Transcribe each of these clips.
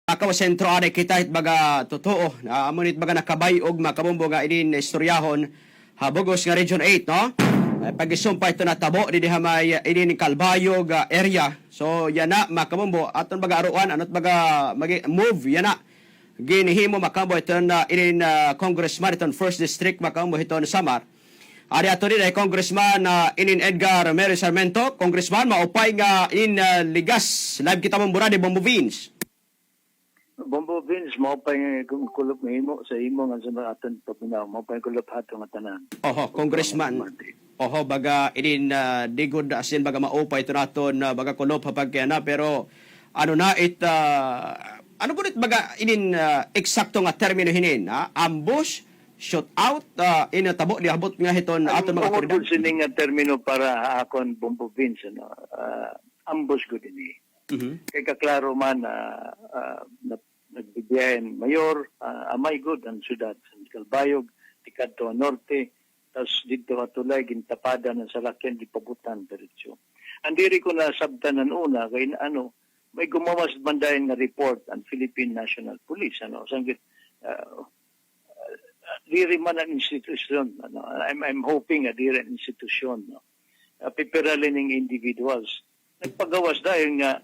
Akaw sentro ari kita it baga totoo amonit baga nakabayog makabombo nga inin istoryahon habugos nga Region 8 no. Pag-isumpa ito na tabo di may inin Calbayog area. So yan na makabombo aton baga aruan anot baga move yan na. Ginihimo makambo ito na inin Congressman iton 1st District makambo ito na Samar. Ari ato din ay Congressman inin Edgar Mary Sarmiento. Congressman maupay nga in ligas live kita mong burade Bombo Beans. Bombo Vince, mo pa yung kulop ng imo sa imo nga sa mga aton pagminaw. Mo pa yung kulop hato nga tanan. Oho, Congressman. Oho, baga inin digod asin baga maupay ito naton baga kulop hapag kaya na. Pero ano na ano gunit baga inin eksakto nga termino hinin? Ambush, shoot out, inatabo, liabot nga hiton aton mga autoridad. Ang sining nga termino para akon Bombo Vince, ambush ko din eh. Kaya kaklaro man nagbibiyahin mayor, amay good ang syudad San Calbayog, Tikadto Norte, tapos dito atulay gintapada ng salakyan di pabutan diretsyo. Andiri ko na sabtanan una kay may gumawas bandayan nga report ang Philippine National Police sanggit diri man ang institusyon I'm hoping diri ang institusyon pipiralin ng individuals nagpagawas dahil nga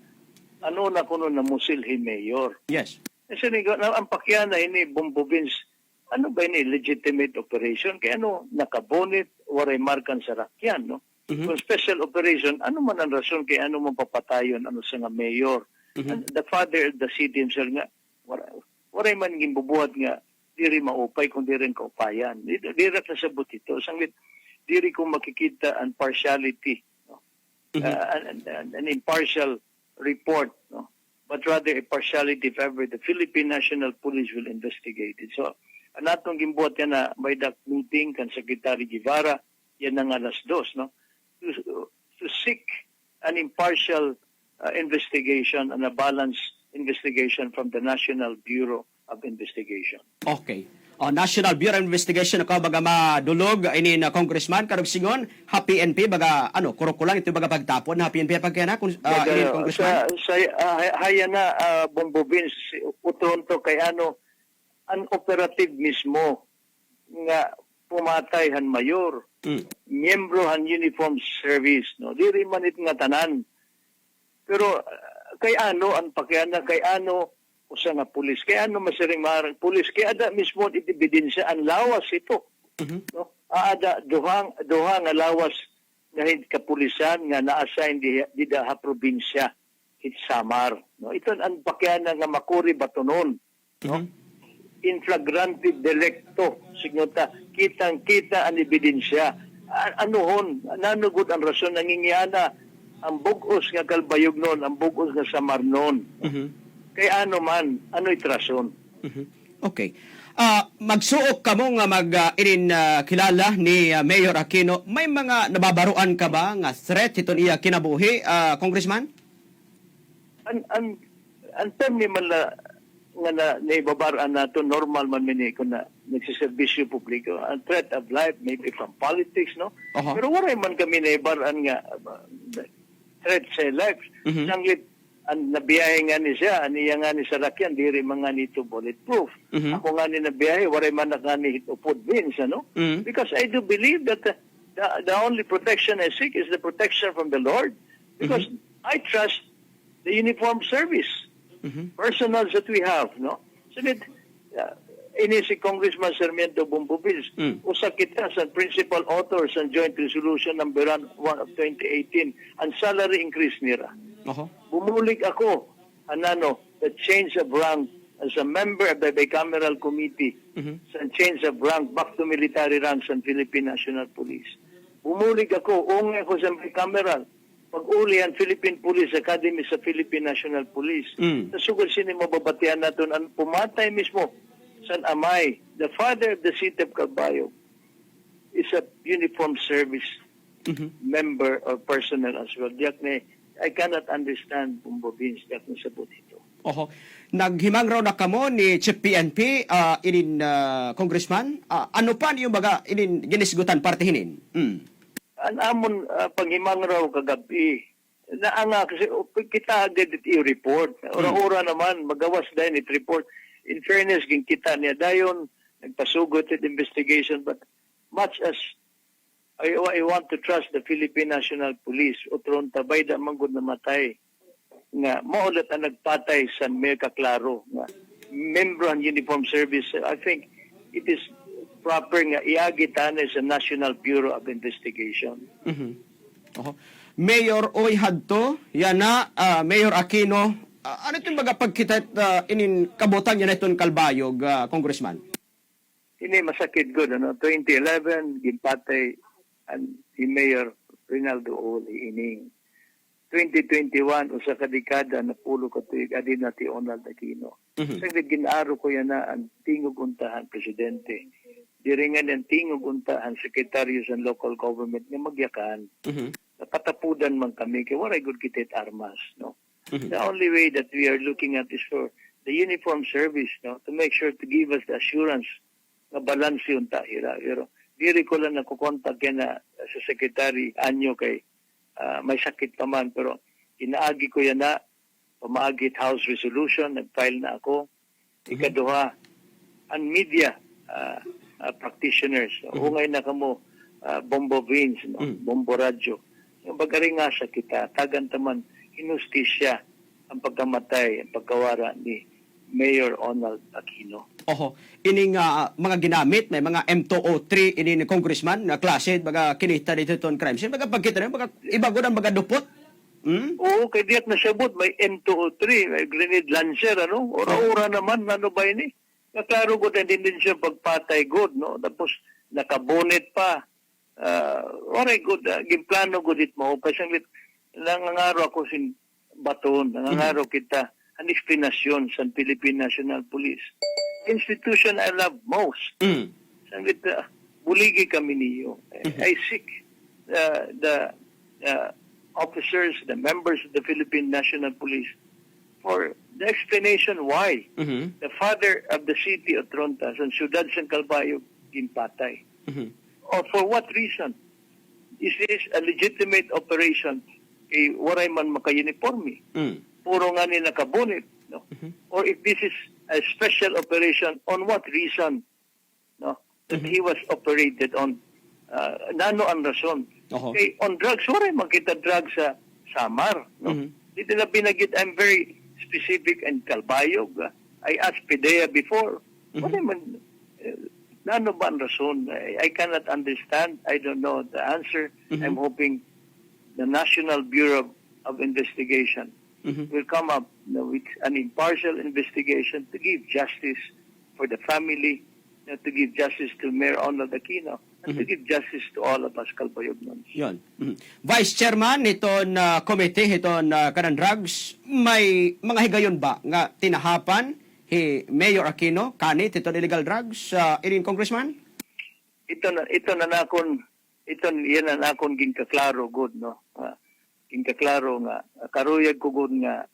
na kuno na musilhi mayor. Yes. Kasi ang pakyan na ini Bombo Vince, ano ba ini legitimate operation? Kaya nakabonit, waray markan sa rakyan, no? Kung special operation, ano man ang rason kaya ano man papatayon, ano sa nga mayor? And the father of the city himself nga, waray man gimbubuhat nga, diri maupay kung diri kaupayan. Diri kasabot ito. Sanglit, diri ko makikita ang partiality, no? An impartial report, no? But rather a partiality if ever the Philippine National Police will investigate it. So, anatong gimbuhat yan na may that meeting kan Secretary Guevara, yan ang alas 2, no? To seek an impartial investigation and a balanced investigation from the National Bureau of Investigation. Okay. National Bureau of Investigation ako baga madulog ini na Congressman karog singon happy NP baga kurukulang ito baga pagtapon happy NP pag kaya na Congressman haya na Bombo Vince uton to kay an operative mismo nga pumatay han mayor miyembro han uniform service no diri man it nga tanan pero kay ang pakyan kay usa nga pulis kaya masiring marang pulis kaya ada mismo itibidensya ang lawas ito no ada duhang nga lawas nga kapulisan nga na-assign di ha probinsya it Samar no ito ang pakyan nga makuri batonon no in flagrante delicto signota kitang-kita ang ebidensya anuhon nanugod ang rason nangingiana ang bugos nga Calbayog noon ang bugos nga Samar noon kay ano'y trason. Okay. Magsuok ka mo nga kilala ni Mayor Aquino. May mga nababaruan ka ba nga threat iton iya kinabuhi, Congressman? Ang term ni man nga naibabaruan nato normal man mini ko na nagsiservisyo publiko. Ang threat of life maybe from politics, no? Pero waray man kami naibaruan nga threat sa life. Sanglit ang nabiyahe nga ni siya, aniya nga ni Sarakyan, diri mga nito bulletproof. Ako nga ni nabiyahe, waray man na nga ni upod wins, Because I do believe that the only protection I seek is the protection from the Lord. Because I trust the uniformed service, personals that we have, no? So ini si Congressman Sarmiento Bombo Vince, usa kita sa principal author sa Joint Resolution number 1 of 2018, ang salary increase nila. Bumulig ako the change of rank as a member of the bicameral committee sa change of rank back to military rank sa Philippine National Police. Bumulig ako, ungay ko sa bicameral pag-uli ang Philippine Police Academy sa Philippine National Police. Nasugod sini mababatian natin ang pumatay mismo San Amay, the father of the city of Calbayog, is a uniformed service member or personnel as well. I cannot understand Bombo Vince diyak na sabot ito. Naghimang raw na kamo ni Chief PNP, Congressman. Ano pa niyo baga ginisgutan partihinin? Ang amon panghimang raw kagabi, naanga kasi kita agad it i-report. Ora-ora naman magawas din it report. In fairness ging kita niya dayon nagpasugot it investigation, but much as I want to trust the Philippine National Police, utron tabay da manggod na matay nga maulat ang nagpatay sa Merca Claro nga member ng uniform service. I think it is proper nga iagitan sa National Bureau of Investigation. Mayor Oy Hadto, yan na, Mayor Aquino, ano itong mga pagkita inin kabutan yan itong Kalbayog, Congressman? Ini masakit good, 2011, gimpatay ang si Mayor Rinaldo Oli ining 2021 usa ka dekada na pulo ka tuig adin na ti Ronald Aquino. Saglit ginaaro ko yan na ang tingog untahan presidente. Diringan ang tingog untahan sekretaryo sa local government nga magyakan. Napatapudan man kami kay waray good kitit armas, no. The only way that we are looking at is for the uniform service, no, to make sure to give us the assurance na balance yung tahira. Pero diri ko lang nakukontak yan na sa Secretary Anyo kay may sakit pa man, pero inaagi ko yan na pamaagit House Resolution, nag-file na ako. Ikaduha, ang media practitioners, hungay na kamo Bombo Vince, no? Bombo Radyo. Yung bagari nga sa kita, tagan taman, inustisya ang pagkamatay, ang pagkawara ni Mayor Ronald Aquino. Ining mga ginamit, may mga M203, ini ni Congressman, na klase, mga kinita dito itong crime scene, mga pagkita rin, mga ibago ng mga dupot. Oo, kay diyak nasabot, may M203, may grenade launcher, ano? Ora-ora naman, ano ba ini? Naklaro ko din siya pagpatay good, no? Tapos, nakabonet pa. Oray good, gimplano good it mo. Kasi nangangaro ako sin baton, nangangaro kita ang explanation sa Philippine National Police. Institution I love most. Sanglit, buligi kami niyo. I seek the officers, the members of the Philippine National Police for the explanation why the father of the city of Trontas and Ciudad San Calbayog ginpatay. Or for what reason? Is this a legitimate operation kay waray man maka-uniforme? Puro nga ni nakabunit, no? Or if this is a special operation, on what reason, no? That he was operated on, nano ang rason. Okay, on drugs, waray makita drugs sa Samar, no? Dito na binagit, I'm very specific and Calbayog. I asked PIDEA before, waray man, nano ba ang rason? I cannot understand. I don't know the answer. I'm hoping the National Bureau of Investigation will come up with an impartial investigation to give justice for the family, to give justice to Mayor Ronald Aquino, and to give justice to all of us Calbayognons. Yun. Vice Chairman itong committee, itong kanang drugs, may mga higayon ba nga tinahapan Mayor Aquino kanit itong illegal drugs, irin Congressman? Ito na nakon, yan na nakon ginkaklaro good, no? Ginkaklaro nga karuyag ko good nga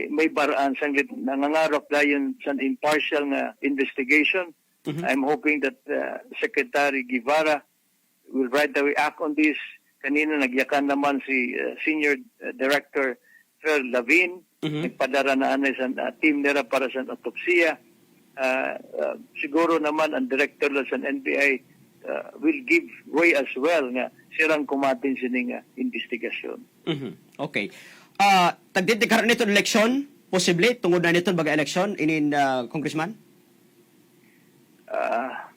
may baraan sanglit nangangarap dayon sa impartial nga investigation. I'm hoping that Secretary Guevara will right away act on this. Kanina nagyakan naman si Senior Director Fer Lavin, nagpadara na anay sa team nila para sa autopsiya. Siguro naman ang Director sa NBI will give way as well nga sirang kumatin sining investigasyon. Okay. Tagdidikaran nito eleksyon, posible, tungod na nito baga eleksyon, inin Congressman?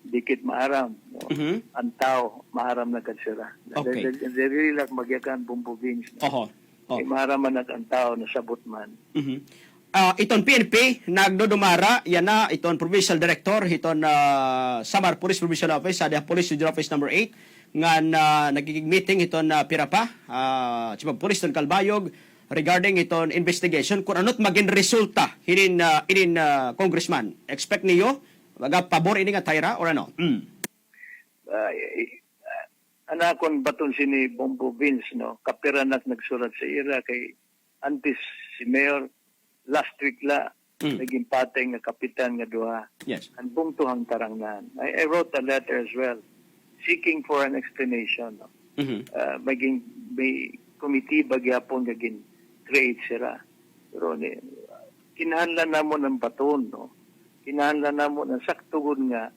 Dikit maharam. No? Ang tao, maharam na kansira. Okay. Really like magyakan bumbubings. No? Maharam man ang tao na sabot man. Iton PNP, nagdodumara, yan na, iton Provincial Director, iton Samar Police Provincial Office, sa Police Regional Office number 8, nga nagiging meeting iton Pirapa, Chief of Police iton Calbayog, regarding iton investigation, kung ano't maging resulta, inin Congressman. Expect niyo, pabor ini nga tayra, or ano? Anakon baton sini Bombo Vince, no? Kapiranak nagsurat sa ira kay antes si Mayor, last week la, naging patay nga kapitan nga duha. Yes. Ang bungtuhang tarangnan. I wrote a letter as well, seeking for an explanation. No? May committee bagyapon nga gin create sira. Pero kinahanglan namo ng baton, no? Kinahanglan namo ng saktugod nga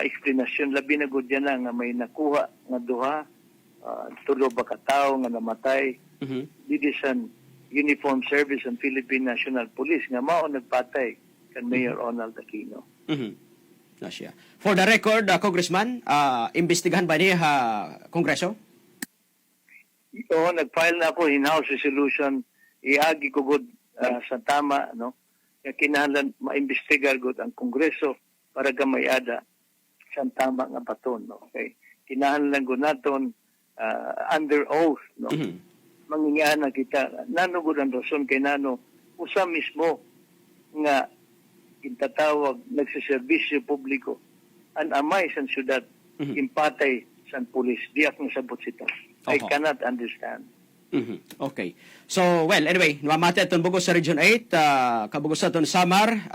explanation labi na gud yan nga may nakuha nga duha tulo ba ka tawo nga namatay didisan uniform service ng Philippine National Police nga mao nagpatay kan Mayor Ronald Aquino. Na siya. For the record, Congressman, imbestigahan ba niya Kongreso? Oo, nag-file na ako in-house resolution. Iagi ko gud sa tama, no? Kaya kinahanglan maimbestigar gud ang Kongreso para gamayada sa tama nga baton, no? Okay. Kinahanglan gud naton under oath, no? Mangingana kita. Nano gud ang rason kay nano usa mismo nga kintatawag nagsiservisyo publiko ang amay sa syudad impatay sa pulis. Diyak ng sabot sita. I cannot understand. Okay. So, well, anyway, namamati atong bugos sa Region 8, kabugos atong Samar,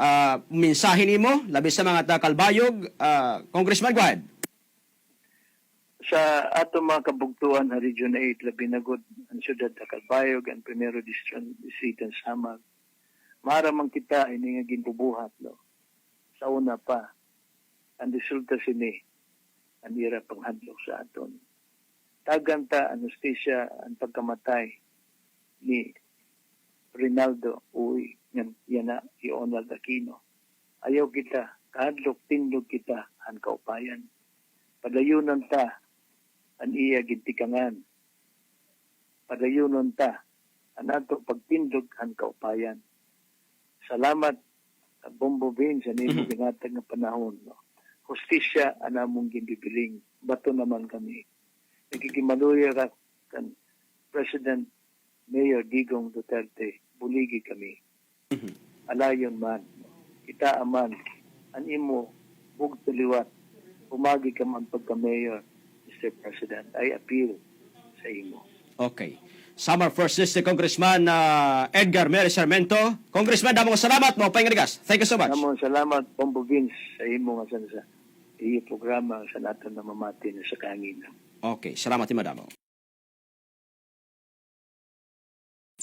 mensahe nimo labi sa mga Kalbayog, Congressman, go ahead. Sa ato mga kabugtuan sa Region 8, labi na gud ang syudad sa Kalbayog, ang Primero District ng Samar. Maramang kita ini nga ginbubuhat, no? Sa una pa, ang resulta sini, ang hirap panghadlok sa aton. Taganta anesthesia ang pagkamatay ni Rinaldo Uy yana si Ronald Aquino. Ayaw kita, kahadlok tindog kita ang kaupayan. Padayunan ta ang iya gintikangan. Padayunan ta ang ato pagtindog ang kaupayan. Salamat Bombo Bin sa nimo ginatag nga panahon. No? Hustisya ang among ginbibiling. Bato naman kami. Nakikimaluya ka kan President Mayor Digong Duterte, buligi kami. Alayon man, kita aman, an imo, bug taliwat, umagi ka man pagka-mayor, Mr. President. I appeal sa imo. Okay. Samar First District Congressman Edgar Mary Sarmiento. Congressman, damong salamat mo, paingaligas. Thank you so much. Damong salamat, Bombo Vince, sa imo nga sa programa sa natin na mamati na sa kanginan. Okay, salamat, Madamo.